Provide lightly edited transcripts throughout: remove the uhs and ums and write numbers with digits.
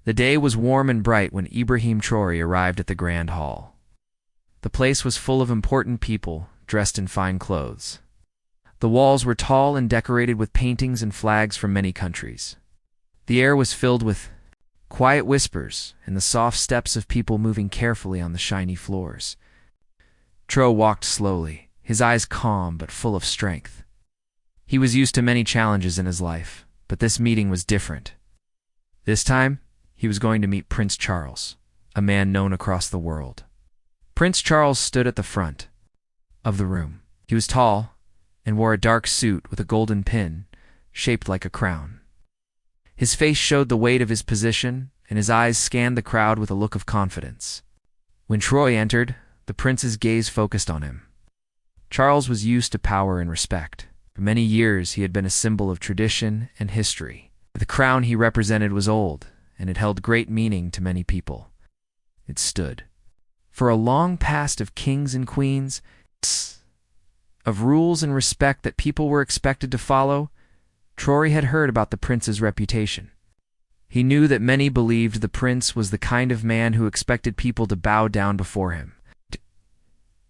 The day was warm and bright when Ibrahim Traoré arrived at the Grand Hall. The place was full of important people, dressed in fine clothes. The walls were tall and decorated with paintings and flags from many countries. The air was filled with quiet whispers and the soft steps of people moving carefully on the shiny floors. Tro walked slowly, his eyes calm but full of strength. He was used to many challenges in his life, but this meeting was different. This time, he was going to meet Prince Charles, a man known across the world. Prince Charles stood at the front of the room. He was tall and wore a dark suit with a golden pin shaped like a crown. His face showed the weight of his position, and his eyes scanned the crowd with a look of confidence. When Troy entered, the prince's gaze focused on him. Charles was used to power and respect. For many years, he had been a symbol of tradition and history. The crown he represented was old, and it held great meaning to many people. It stood for a long past of kings and queens, of rules and respect that people were expected to follow. Troy had heard about the prince's reputation. He knew that many believed the prince was the kind of man who expected people to bow down before him.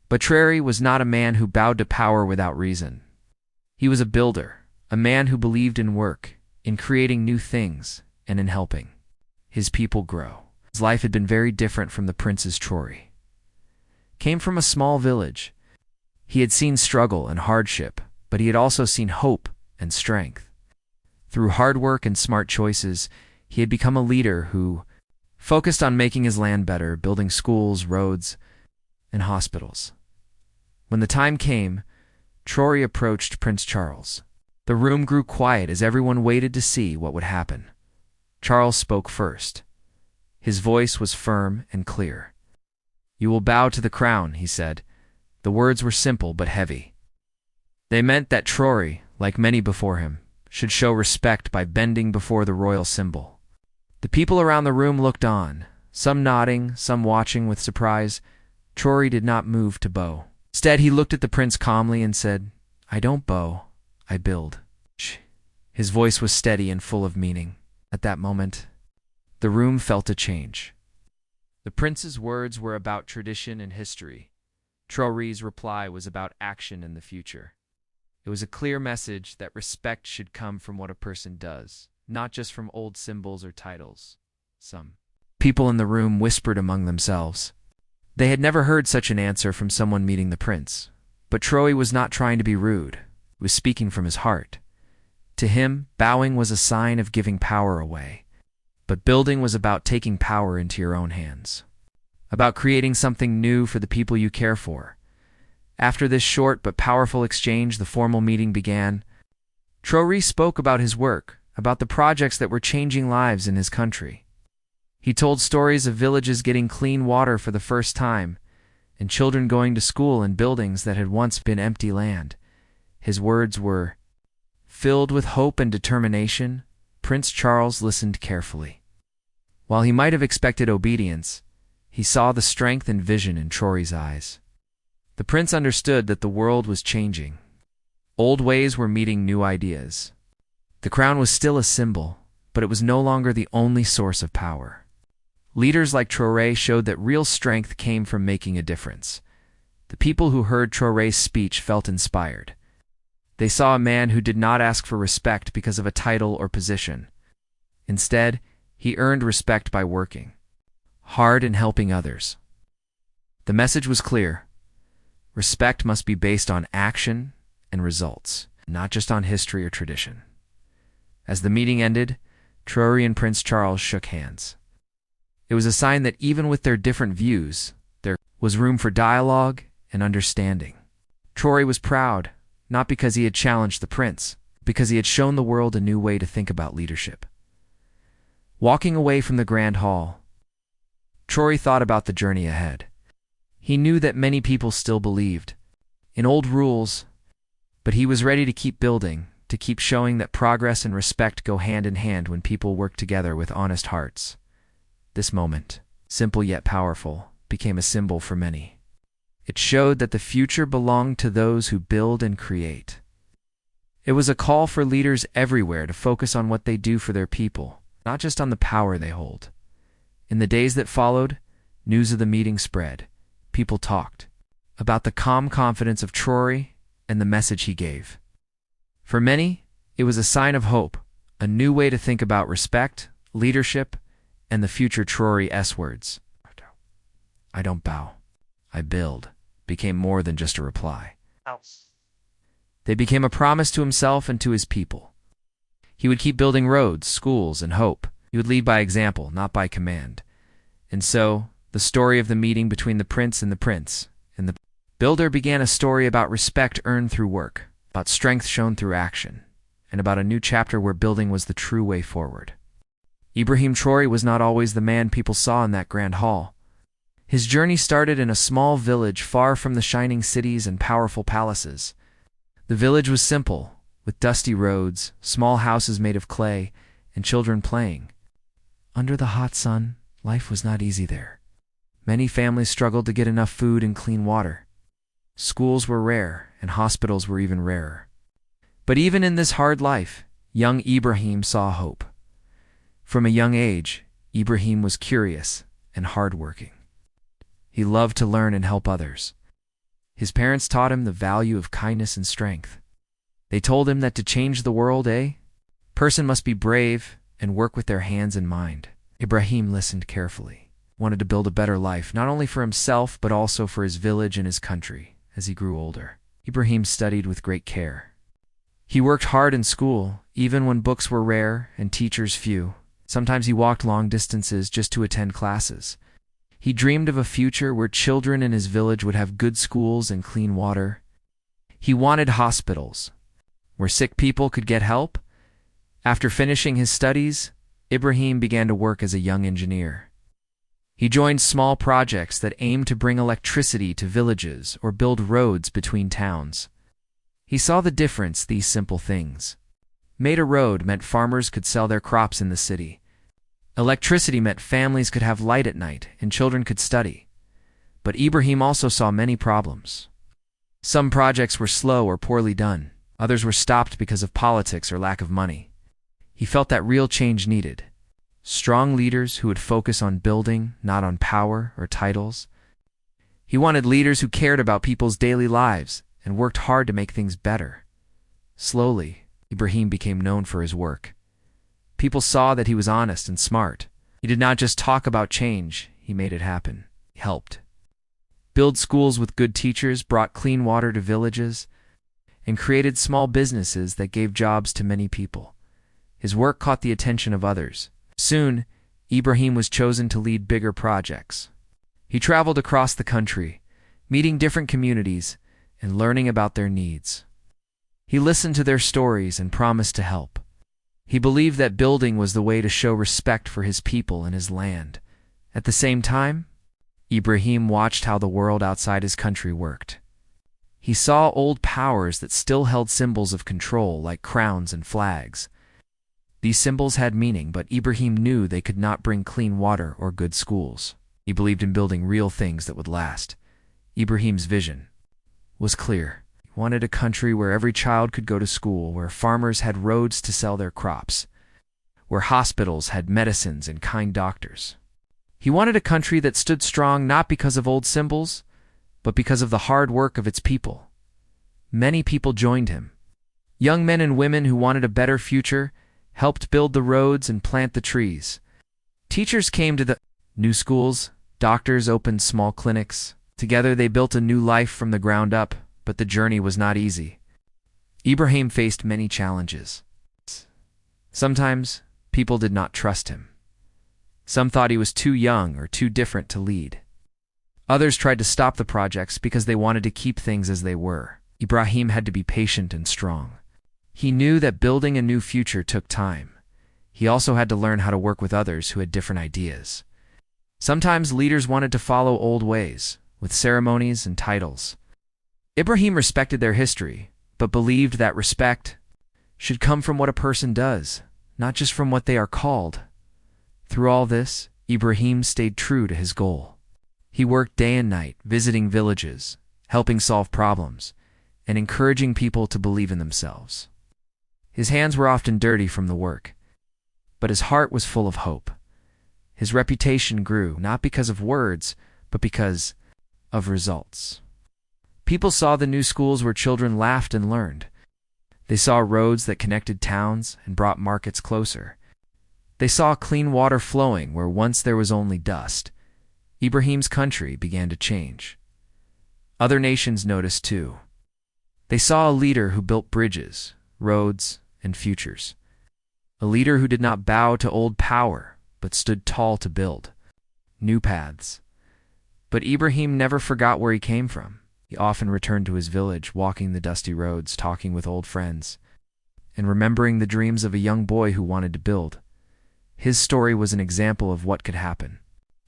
But Traoré was not a man who bowed to power without reason. He was a builder, a man who believed in work, in creating new things, and in helping his people grow. His life had been very different from the prince's. Traoré came from a small village. He had seen struggle and hardship, but he had also seen hope and strength. Through hard work and smart choices, he had become a leader who focused on making his land better, building schools, roads, and hospitals. When the time came, Traoré approached Prince Charles. The room grew quiet as everyone waited to see what would happen. Charles spoke first. His voice was firm and clear. "You will bow to the crown," he said. The words were simple but heavy. They meant that Traoré, like many before him, should show respect by bending before the royal symbol. The people around the room looked on, some nodding, some watching with surprise. Traoré did not move to bow. Instead, he looked at the prince calmly and said, "I don't bow, I build." His voice was steady and full of meaning. At that moment, the room felt a change. The prince's words were about tradition and history. Traoré's reply was about action and the future. It was a clear message that respect should come from what a person does, not just from old symbols or titles. Some people in the room whispered among themselves. They had never heard such an answer from someone meeting the prince. But Traoré was not trying to be rude. He was speaking from his heart. To him, bowing was a sign of giving power away. But building was about taking power into your own hands, about creating something new for the people you care for. After this short but powerful exchange, the formal meeting began. Traoré spoke about his work, about the projects that were changing lives in his country. He told stories of villages getting clean water for the first time, and children going to school in buildings that had once been empty land. His words were filled with hope and determination. Prince Charles listened carefully. While he might have expected obedience, he saw the strength and vision in Traoré's eyes. The prince understood that the world was changing. Old ways were meeting new ideas. The crown was still a symbol, but it was no longer the only source of power. Leaders like Traoré showed that real strength came from making a difference. The people who heard Traoré's speech felt inspired. They saw a man who did not ask for respect because of a title or position. Instead, he earned respect by working hard and helping others. The message was clear. Respect must be based on action and results, not just on history or tradition. As the meeting ended, Traoré and Prince Charles shook hands. It was a sign that even with their different views, there was room for dialogue and understanding. Traoré was proud, not because he had challenged the prince, because he had shown the world a new way to think about leadership. Walking away from the Grand Hall, Traoré thought about the journey ahead. He knew that many people still believed in old rules, but he was ready to keep building, to keep showing that progress and respect go hand in hand when people work together with honest hearts. This moment, simple yet powerful, became a symbol for many. It showed that the future belonged to those who build and create. It was a call for leaders everywhere to focus on what they do for their people, not just on the power they hold. In the days that followed, news of the meeting spread. People talked about the calm confidence of Troy and the message he gave. For many, it was a sign of hope, a new way to think about respect, leadership, and the future. Troy's words, "I don't bow, I build," became more than just a reply. They became a promise to himself and to his people. He would keep building roads, schools, and hope. He would lead by example, not by command. And so, the story of the meeting between the prince and the builder began a story about respect earned through work, about strength shown through action, and about a new chapter where building was the true way forward. Ibrahim Traore was not always the man people saw in that grand hall. His journey started in a small village far from the shining cities and powerful palaces. The village was simple, with dusty roads, small houses made of clay, and children playing. Under the hot sun, life was not easy there. Many families struggled to get enough food and clean water. Schools were rare, and hospitals were even rarer. But even in this hard life, young Ibrahim saw hope. From a young age, Ibrahim was curious and hardworking. He loved to learn and help others. His parents taught him the value of kindness and strength. They told him that to change the world, person must be brave and work with their hands and mind. Ibrahim listened carefully, wanted to build a better life, not only for himself but also for his village and his country. As he grew older, Ibrahim studied with great care. He worked hard in school, even when books were rare and teachers few. Sometimes he walked long distances just to attend classes. He dreamed of a future where children in his village would have good schools and clean water. He wanted hospitals, where sick people could get help. After finishing his studies, Ibrahim began to work as a young engineer. He joined small projects that aimed to bring electricity to villages or build roads between towns. He saw the difference these simple things made. A road meant farmers could sell their crops in the city. Electricity meant families could have light at night and children could study. But Ibrahim also saw many problems. Some projects were slow or poorly done. Others were stopped because of politics or lack of money. He felt that real change needed strong leaders who would focus on building, not on power or titles. He wanted leaders who cared about people's daily lives and worked hard to make things better. Slowly, Ibrahim became known for his work. People saw that he was honest and smart. He did not just talk about change, he made it happen. He helped build schools with good teachers, brought clean water to villages, and created small businesses that gave jobs to many people. His work caught the attention of others. Soon, Ibrahim was chosen to lead bigger projects. He traveled across the country, meeting different communities and learning about their needs. He listened to their stories and promised to help. He believed that building was the way to show respect for his people and his land. At the same time, Ibrahim watched how the world outside his country worked. He saw old powers that still held symbols of control like crowns and flags. These symbols had meaning, but Ibrahim knew they could not bring clean water or good schools. He believed in building real things that would last. Ibrahim's vision was clear. He wanted a country where every child could go to school, where farmers had roads to sell their crops, where hospitals had medicines and kind doctors. He wanted a country that stood strong not because of old symbols, but because of the hard work of its people. Many people joined him. Young men and women who wanted a better future helped build the roads and plant the trees. Teachers came to the new schools, doctors opened small clinics. Together they built a new life from the ground up, but the journey was not easy. Ibrahim faced many challenges. Sometimes, people did not trust him. Some thought he was too young or too different to lead. Others tried to stop the projects because they wanted to keep things as they were. Ibrahim had to be patient and strong. He knew that building a new future took time. He also had to learn how to work with others who had different ideas. Sometimes leaders wanted to follow old ways, with ceremonies and titles. Ibrahim respected their history, but believed that respect should come from what a person does, not just from what they are called. Through all this, Ibrahim stayed true to his goal. He worked day and night, visiting villages, helping solve problems, and encouraging people to believe in themselves. His hands were often dirty from the work, but his heart was full of hope. His reputation grew, not because of words, but because of results. People saw the new schools where children laughed and learned. They saw roads that connected towns and brought markets closer. They saw clean water flowing where once there was only dust. Ibrahim's country began to change. Other nations noticed too. They saw a leader who built bridges, roads, and futures. A leader who did not bow to old power, but stood tall to build new paths. But Ibrahim never forgot where he came from. He often returned to his village, walking the dusty roads, talking with old friends, and remembering the dreams of a young boy who wanted to build. His story was an example of what could happen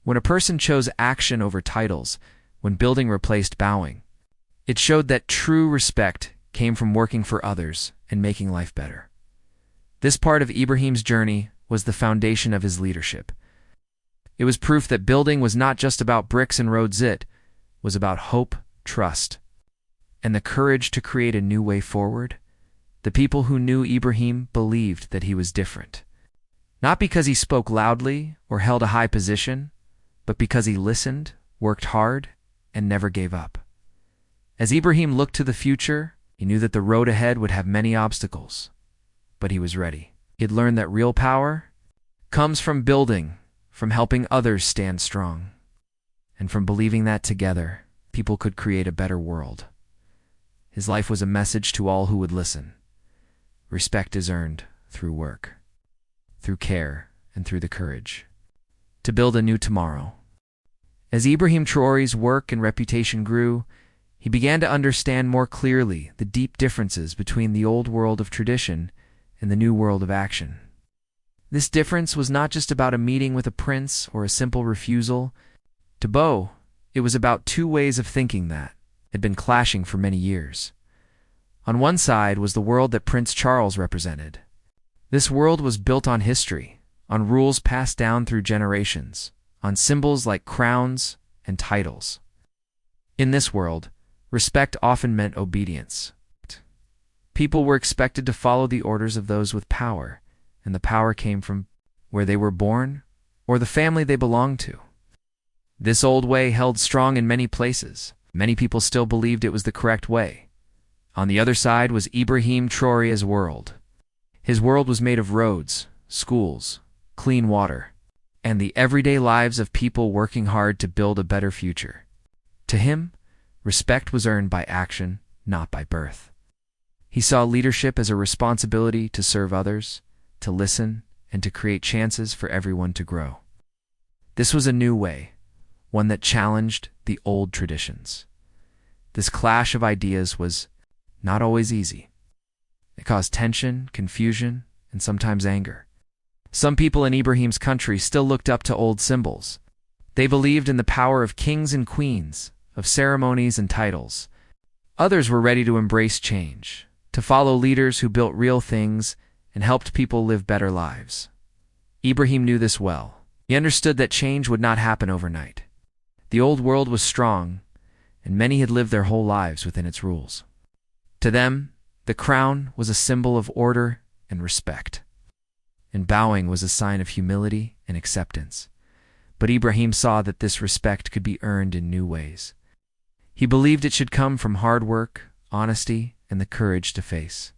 when a person chose action over titles, when building replaced bowing. It showed that true respect came from working for others and making life better. This part of Ibrahim's journey was the foundation of his leadership. It was proof that building was not just about bricks and roads, it was about hope, trust, and the courage to create a new way forward. The people who knew Ibrahim believed that he was different. Not because he spoke loudly or held a high position, but because he listened, worked hard, and never gave up. As Ibrahim looked to the future, he knew that the road ahead would have many obstacles, but he was ready. He had learned that real power comes from building, from helping others stand strong, and from believing that together, people could create a better world. His life was a message to all who would listen. Respect is earned through work, through care, and through the courage to build a new tomorrow. As Ibrahim Traore's work and reputation grew, he began to understand more clearly the deep differences between the old world of tradition and the new world of action. This difference was not just about a meeting with a prince or a simple refusal to bow. It was about two ways of thinking that had been clashing for many years. On one side was the world that Prince Charles represented. This world was built on history, on rules passed down through generations, on symbols like crowns and titles. In this world, respect often meant obedience. People were expected to follow the orders of those with power, and the power came from where they were born or the family they belonged to. This old way held strong in many places. Many people still believed it was the correct way. On the other side was Ibrahim Traore's world. His world was made of roads, schools, clean water, and the everyday lives of people working hard to build a better future. To him, respect was earned by action, not by birth. He saw leadership as a responsibility to serve others, to listen, and to create chances for everyone to grow. This was a new way, one that challenged the old traditions. This clash of ideas was not always easy. It caused tension, confusion, and sometimes anger. Some people in Ibrahim's country still looked up to old symbols. They believed in the power of kings and queens, of ceremonies and titles. Others were ready to embrace change, to follow leaders who built real things and helped people live better lives. Ibrahim knew this well. He understood that change would not happen overnight. The old world was strong, and many had lived their whole lives within its rules. To them, the crown was a symbol of order and respect, and bowing was a sign of humility and acceptance. But Ibrahim saw that this respect could be earned in new ways. He believed it should come from hard work, honesty, and the courage to face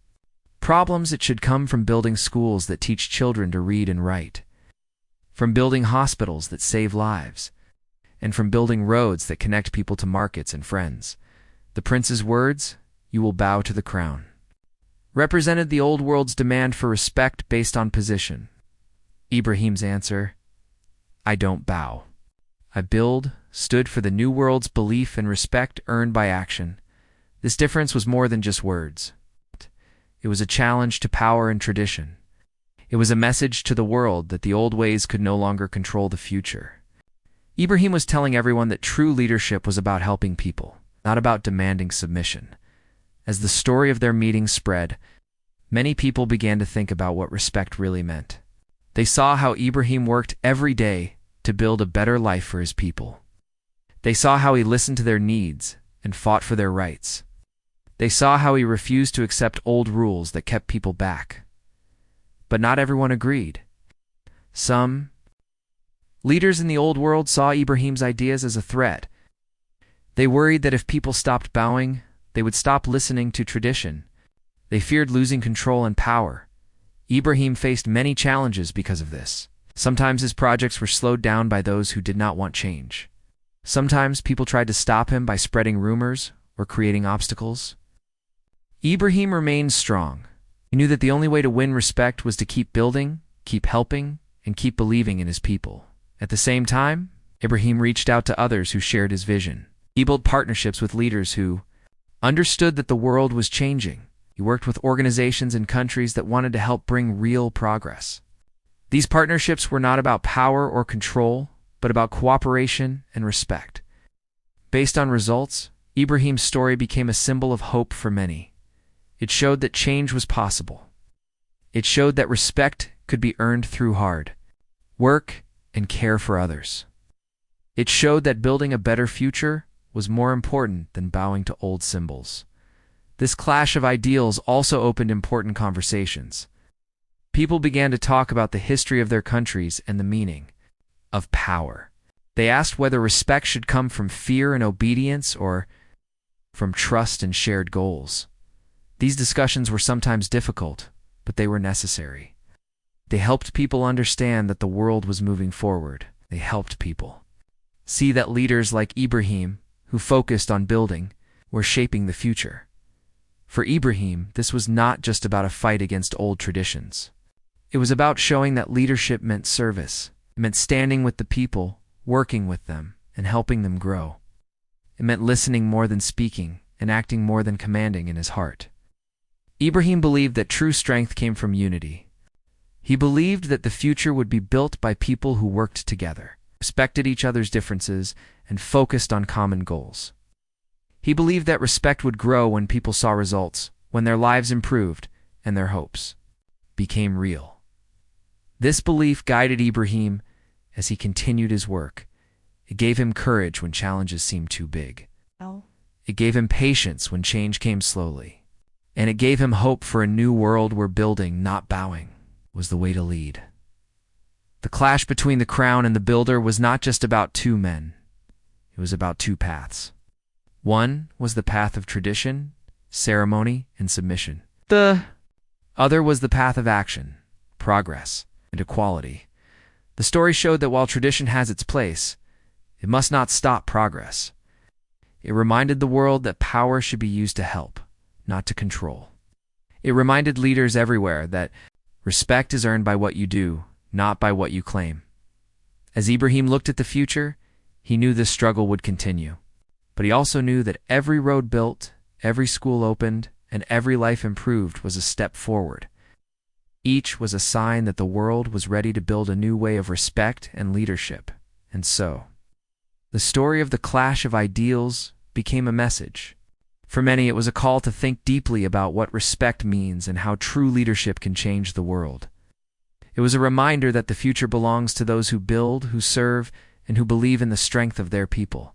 problems. It should come from building schools that teach children to read and write, from building hospitals that save lives, and from building roads that connect people to markets and friends. The prince's words, "You will bow to the crown," represented the old world's demand for respect based on position. Ibrahim's answer, "I don't bow. I build," stood for the new world's belief and respect earned by action. This difference was more than just words. It was a challenge to power and tradition. It was a message to the world that the old ways could no longer control the future. Ibrahim was telling everyone that true leadership was about helping people, not about demanding submission. As the story of their meeting spread, many people began to think about what respect really meant. They saw how Ibrahim worked every day to build a better life for his people. They saw how he listened to their needs and fought for their rights. They saw how he refused to accept old rules that kept people back. But not everyone agreed. Some Leaders in the old world saw Ibrahim's ideas as a threat. They worried that if people stopped bowing, they would stop listening to tradition. They feared losing control and power. Ibrahim faced many challenges because of this. Sometimes his projects were slowed down by those who did not want change. Sometimes people tried to stop him by spreading rumors or creating obstacles. Ibrahim remained strong. He knew that the only way to win respect was to keep building, keep helping, and keep believing in his people. At the same time, Ibrahim reached out to others who shared his vision. He built partnerships with leaders who understood that the world was changing. He worked with organizations and countries that wanted to help bring real progress. These partnerships were not about power or control, but about cooperation and respect. Based on results, Ibrahim's story became a symbol of hope for many. It showed that change was possible. It showed that respect could be earned through hard work and care for others. It showed that building a better future was more important than bowing to old symbols. This clash of ideals also opened important conversations. People began to talk about the history of their countries and the meaning of power. They asked whether respect should come from fear and obedience or from trust and shared goals. These discussions were sometimes difficult, but they were necessary. They helped people understand that the world was moving forward. They helped people see that leaders like Ibrahim, who focused on building, were shaping the future. For Ibrahim, this was not just about a fight against old traditions. It was about showing that leadership meant service. It meant standing with the people, working with them, and helping them grow. It meant listening more than speaking and acting more than commanding in his heart. Ibrahim believed that true strength came from unity. He believed that the future would be built by people who worked together, respected each other's differences, and focused on common goals. He believed that respect would grow when people saw results, when their lives improved, and their hopes became real. This belief guided Ibrahim as he continued his work. It gave him courage when challenges seemed too big. It gave him patience when change came slowly. And it gave him hope for a new world where building, not bowing, was the way to lead. The clash between the crown and the builder was not just about two men. It was about two paths. One was the path of tradition, ceremony, and submission. The other was the path of action, progress, and equality. The story showed that while tradition has its place, it must not stop progress. It reminded the world that power should be used to help, not to control. It reminded leaders everywhere that respect is earned by what you do, not by what you claim. As Ibrahim looked at the future, he knew this struggle would continue. But he also knew that every road built, every school opened, and every life improved was a step forward. Each was a sign that the world was ready to build a new way of respect and leadership. And so, the story of the clash of ideals became a message. For many, it was a call to think deeply about what respect means and how true leadership can change the world. It was a reminder that the future belongs to those who build, who serve, and who believe in the strength of their people.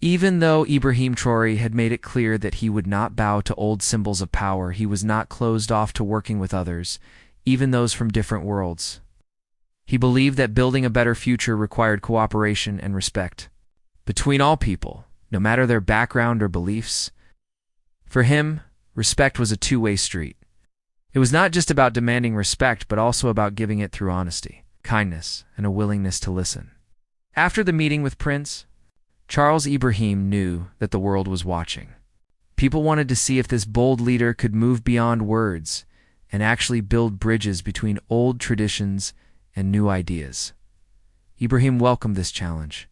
Even though Ibrahim Traoré had made it clear that he would not bow to old symbols of power, he was not closed off to working with others, even those from different worlds. He believed that building a better future required cooperation and respect between all people, no matter their background or beliefs. For him, respect was a two-way street. It was not just about demanding respect, but also about giving it through honesty, kindness, and a willingness to listen. After the meeting with Prince Charles, Ibrahim knew that the world was watching. People wanted to see if this bold leader could move beyond words and actually build bridges between old traditions and new ideas. Ibrahim welcomed this challenge.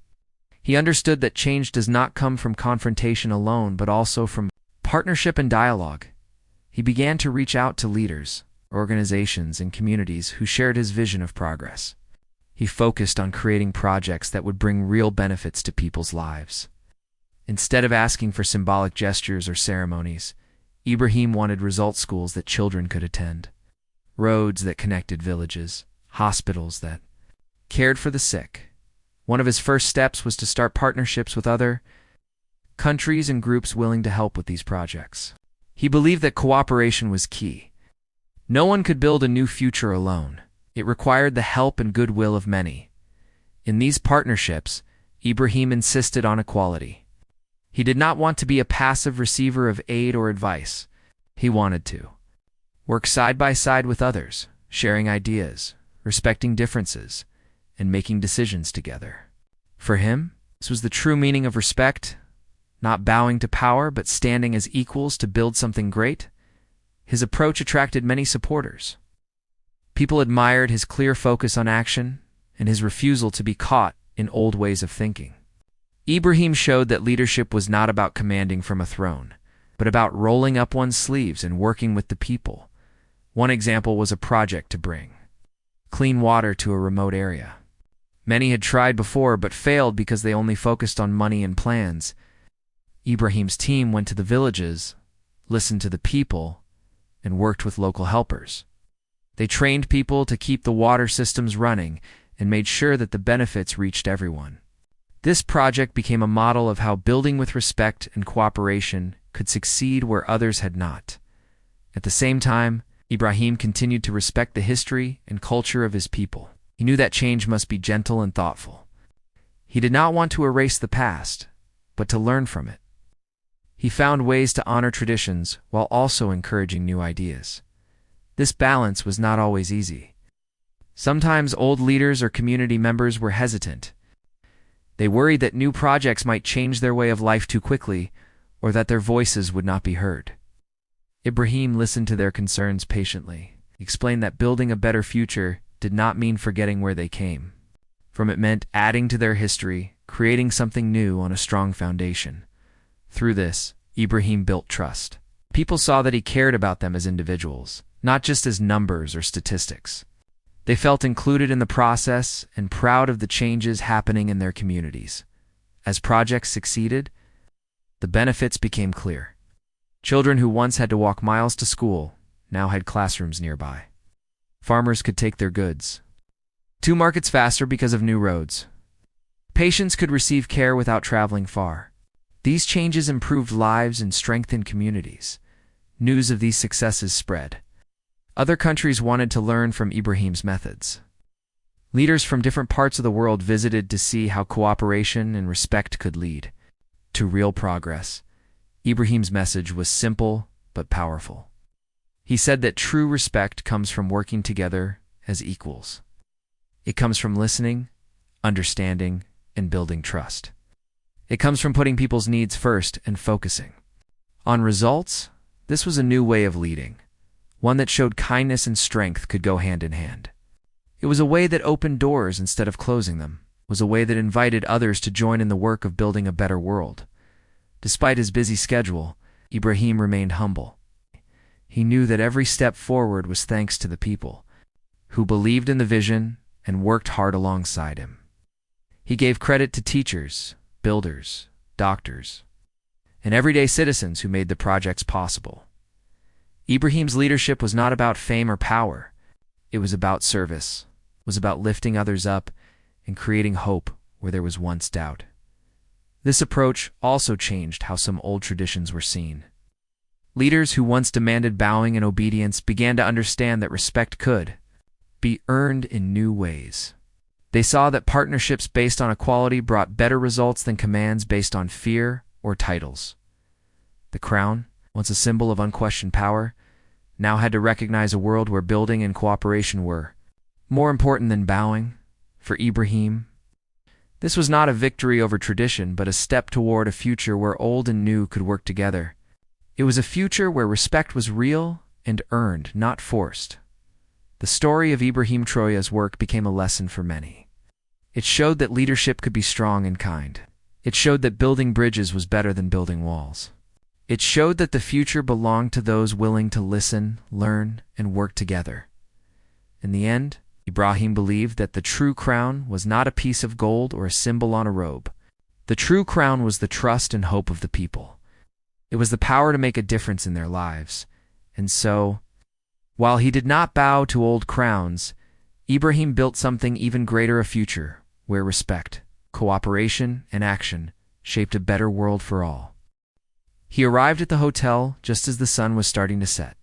He understood that change does not come from confrontation alone, but also from partnership and dialogue. He began to reach out to leaders, organizations, and communities who shared his vision of progress. He focused on creating projects that would bring real benefits to people's lives. Instead of asking for symbolic gestures or ceremonies, Ibrahim wanted result schools that children could attend, roads that connected villages, hospitals that cared for the sick. One of his first steps was to start partnerships with other countries and groups willing to help with these projects. He believed that cooperation was key. No one could build a new future alone. It required the help and goodwill of many. In these partnerships, Ibrahim insisted on equality. He did not want to be a passive receiver of aid or advice. He wanted to work side by side with others, sharing ideas, respecting differences, and making decisions together. For him, this was the true meaning of respect, not bowing to power, but standing as equals to build something great. His approach attracted many supporters. People admired his clear focus on action and his refusal to be caught in old ways of thinking. Ibrahim showed that leadership was not about commanding from a throne, but about rolling up one's sleeves and working with the people. One example was a project to bring clean water to a remote area. Many had tried before but failed because they only focused on money and plans. Ibrahim's team went to the villages, listened to the people, and worked with local helpers. They trained people to keep the water systems running and made sure that the benefits reached everyone. This project became a model of how building with respect and cooperation could succeed where others had not. At the same time, Ibrahim continued to respect the history and culture of his people. He knew that change must be gentle and thoughtful. He did not want to erase the past, but to learn from it. He found ways to honor traditions while also encouraging new ideas. This balance was not always easy. Sometimes old leaders or community members were hesitant. They worried that new projects might change their way of life too quickly, or that their voices would not be heard. Ibrahim listened to their concerns patiently. He explained that building a better future did not mean forgetting where they came from. It meant adding to their history, creating something new on a strong foundation. Through this, Ibrahim built trust. People saw that he cared about them as individuals, not just as numbers or statistics. They felt included in the process and proud of the changes happening in their communities. As projects succeeded, the benefits became clear. Children who once had to walk miles to school now had classrooms nearby. Farmers could take their goods to markets faster because of new roads. Patients could receive care without traveling far. These changes improved lives and strengthened communities. News of these successes spread. Other countries wanted to learn from Ibrahim's methods. Leaders from different parts of the world visited to see how cooperation and respect could lead to real progress. Ibrahim's message was simple but powerful. He said that true respect comes from working together as equals. It comes from listening, understanding, and building trust. It comes from putting people's needs first and focusing on results. This was a new way of leading, one that showed kindness and strength could go hand in hand. It was a way that opened doors instead of closing them. It was a way that invited others to join in the work of building a better world. Despite his busy schedule, Ibrahim remained humble. He knew that every step forward was thanks to the people, who believed in the vision and worked hard alongside him. He gave credit to teachers, builders, doctors, and everyday citizens who made the projects possible. Ibrahim's leadership was not about fame or power. It was about service. It was about lifting others up and creating hope where there was once doubt. This approach also changed how some old traditions were seen. Leaders who once demanded bowing and obedience began to understand that respect could be earned in new ways. They saw that partnerships based on equality brought better results than commands based on fear or titles. The crown, once a symbol of unquestioned power, now had to recognize a world where building and cooperation were more important than bowing. For Ibrahim, this was not a victory over tradition, but a step toward a future where old and new could work together. It was a future where respect was real and earned, not forced. The story of Ibrahim Troya's work became a lesson for many. It showed that leadership could be strong and kind. It showed that building bridges was better than building walls. It showed that the future belonged to those willing to listen, learn, and work together. In the end, Ibrahim believed that the true crown was not a piece of gold or a symbol on a robe. The true crown was the trust and hope of the people. It was the power to make a difference in their lives. And so, while he did not bow to old crowns, Ibrahim built something even greater, a future where respect, cooperation, and action shaped a better world for all. He arrived at the hotel just as the sun was starting to set.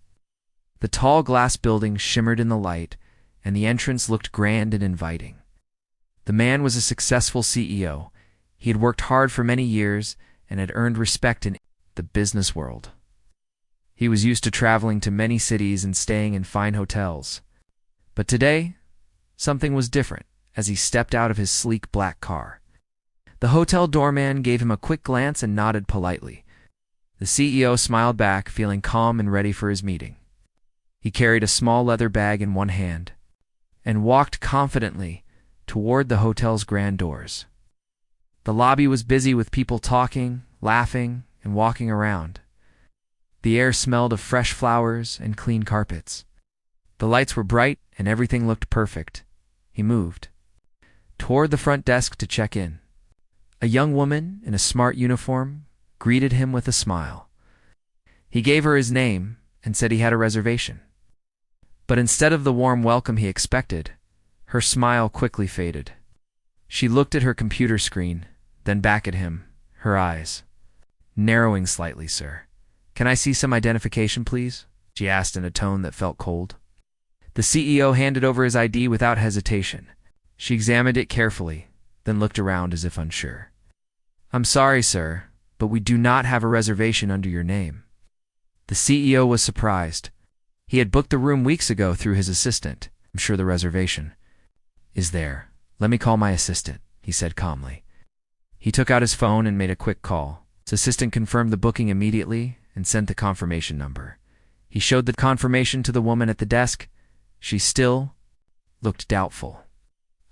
The tall glass building shimmered in the light, and the entrance looked grand and inviting. The man was a successful CEO. He had worked hard for many years and had earned respect in the business world. He was used to traveling to many cities and staying in fine hotels. But today, something was different as he stepped out of his sleek black car. The hotel doorman gave him a quick glance and nodded politely. The CEO smiled back, feeling calm and ready for his meeting. He carried a small leather bag in one hand and walked confidently toward the hotel's grand doors. The lobby was busy with people talking, laughing, and walking around. The air smelled of fresh flowers and clean carpets. The lights were bright and everything looked perfect. He moved toward the front desk to check in. A young woman in a smart uniform greeted him with a smile. He gave her his name and said he had a reservation. But instead of the warm welcome he expected, her smile quickly faded. She looked at her computer screen, then back at him, her eyes narrowing slightly. "Sir, can I see some identification, please?" she asked in a tone that felt cold. The CEO handed over his ID without hesitation. She examined it carefully, then looked around as if unsure. "I'm sorry, sir, but we do not have a reservation under your name." The CEO was surprised. He had booked the room weeks ago through his assistant. "I'm sure the reservation is there. Let me call my assistant," he said calmly. He took out his phone and made a quick call. His assistant confirmed the booking immediately and sent the confirmation number. He showed the confirmation to the woman at the desk. She still looked doubtful.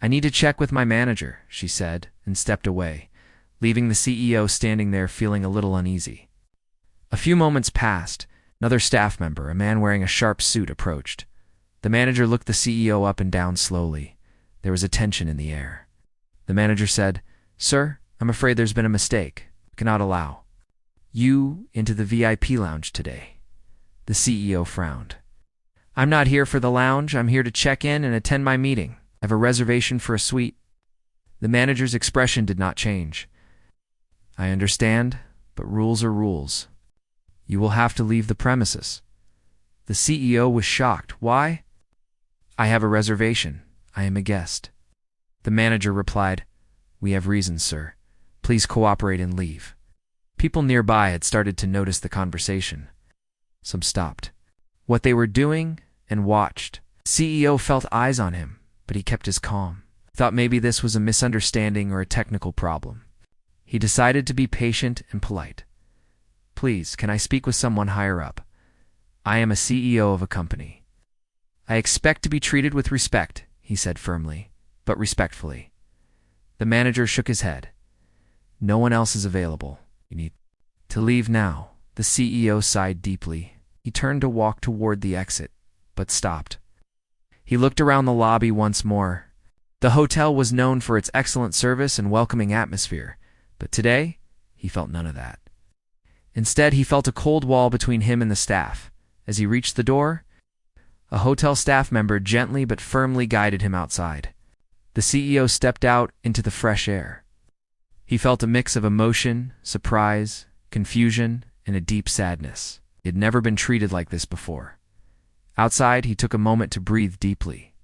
"I need to check with my manager," she said, and stepped away, leaving the CEO standing there feeling a little uneasy. A few moments passed. Another staff member, a man wearing a sharp suit, approached. The manager looked the CEO up and down slowly. There was a tension in the air. The manager said, "Sir, I'm afraid there's been a mistake. We cannot allow you into the VIP lounge today." The CEO frowned. "I'm not here for the lounge. I'm here to check in and attend my meeting. I have a reservation for a suite." The manager's expression did not change. "I understand, but rules are rules. You will have to leave the premises." The CEO was shocked. "Why?" "I have a reservation. I am a guest." The manager replied, "We have reasons, sir. Please cooperate and leave." People nearby had started to notice the conversation. Some stopped what they were doing and watched. The CEO felt eyes on him, but he kept his calm. Thought maybe this was a misunderstanding or a technical problem. He decided to be patient and polite. "Please, can I speak with someone higher up? I am a CEO of a company." "I expect to be treated with respect," he said firmly, but respectfully. The manager shook his head. "No one else is available. You need to leave now." The CEO sighed deeply. He turned to walk toward the exit, but stopped. He looked around the lobby once more. The hotel was known for its excellent service and welcoming atmosphere, but today he felt none of that. Instead, he felt a cold wall between him and the staff. As he reached the door, a hotel staff member gently but firmly guided him outside. The CEO stepped out into the fresh air. He felt a mix of emotion, surprise, confusion, and a deep sadness. He had never been treated like this before. Outside, he took a moment to breathe deeply.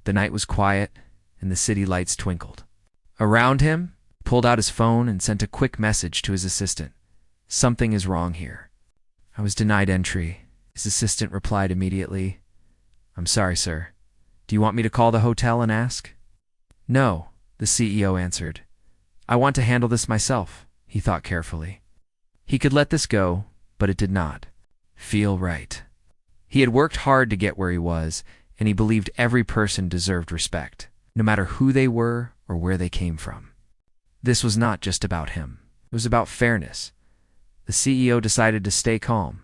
The night was quiet, and the city lights twinkled. Around him, he pulled out his phone and sent a quick message to his assistant. "Something is wrong here." "I was denied entry," his assistant replied immediately. "I'm sorry, sir. Do you want me to call the hotel and ask?" "No," the CEO answered. "I want to handle this myself," he thought carefully. He could let this go, but it did not feel right. He had worked hard to get where he was, and he believed every person deserved respect, no matter who they were or where they came from. This was not just about him. It was about fairness. The CEO decided to stay calm.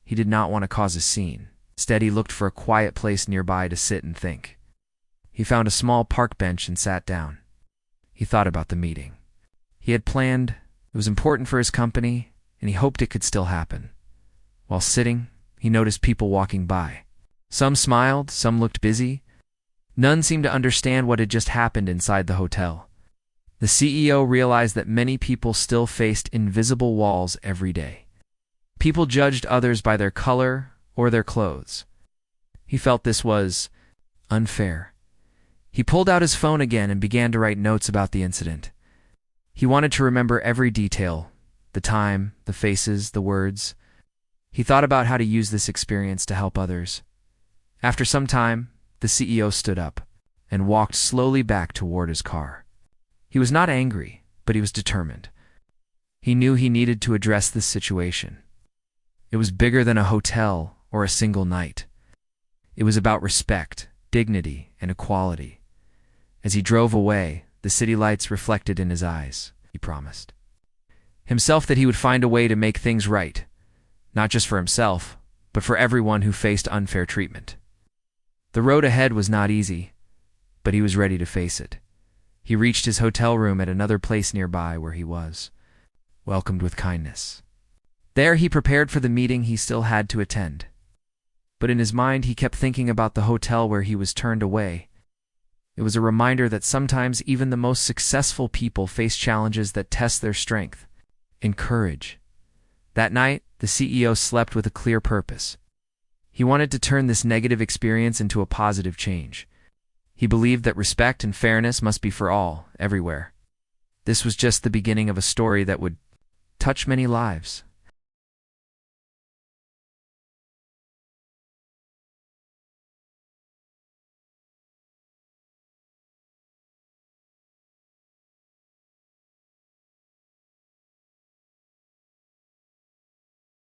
He did not want to cause a scene. Instead, he looked for a quiet place nearby to sit and think. He found a small park bench and sat down. He thought about the meeting he had planned. It was important for his company, and he hoped it could still happen. While sitting, he noticed people walking by. Some smiled, some looked busy. None seemed to understand what had just happened inside the hotel. The CEO realized that many people still faced invisible walls every day. People judged others by their color or their clothes. He felt this was unfair. He pulled out his phone again and began to write notes about the incident. He wanted to remember every detail, the time, the faces, the words. He thought about how to use this experience to help others. After some time, the CEO stood up and walked slowly back toward his car. He was not angry, but he was determined. He knew he needed to address this situation. It was bigger than a hotel or a single night. It was about respect, dignity, and equality. As he drove away, the city lights reflected in his eyes. He promised himself that he would find a way to make things right, not just for himself, but for everyone who faced unfair treatment. The road ahead was not easy, but he was ready to face it. He reached his hotel room at another place nearby where he was welcomed with kindness. There he prepared for the meeting he still had to attend. But in his mind he kept thinking about the hotel where he was turned away. It was a reminder that sometimes even the most successful people face challenges that test their strength and courage. That night, the CEO slept with a clear purpose. He wanted to turn this negative experience into a positive change. He believed that respect and fairness must be for all, everywhere. This was just the beginning of a story that would touch many lives.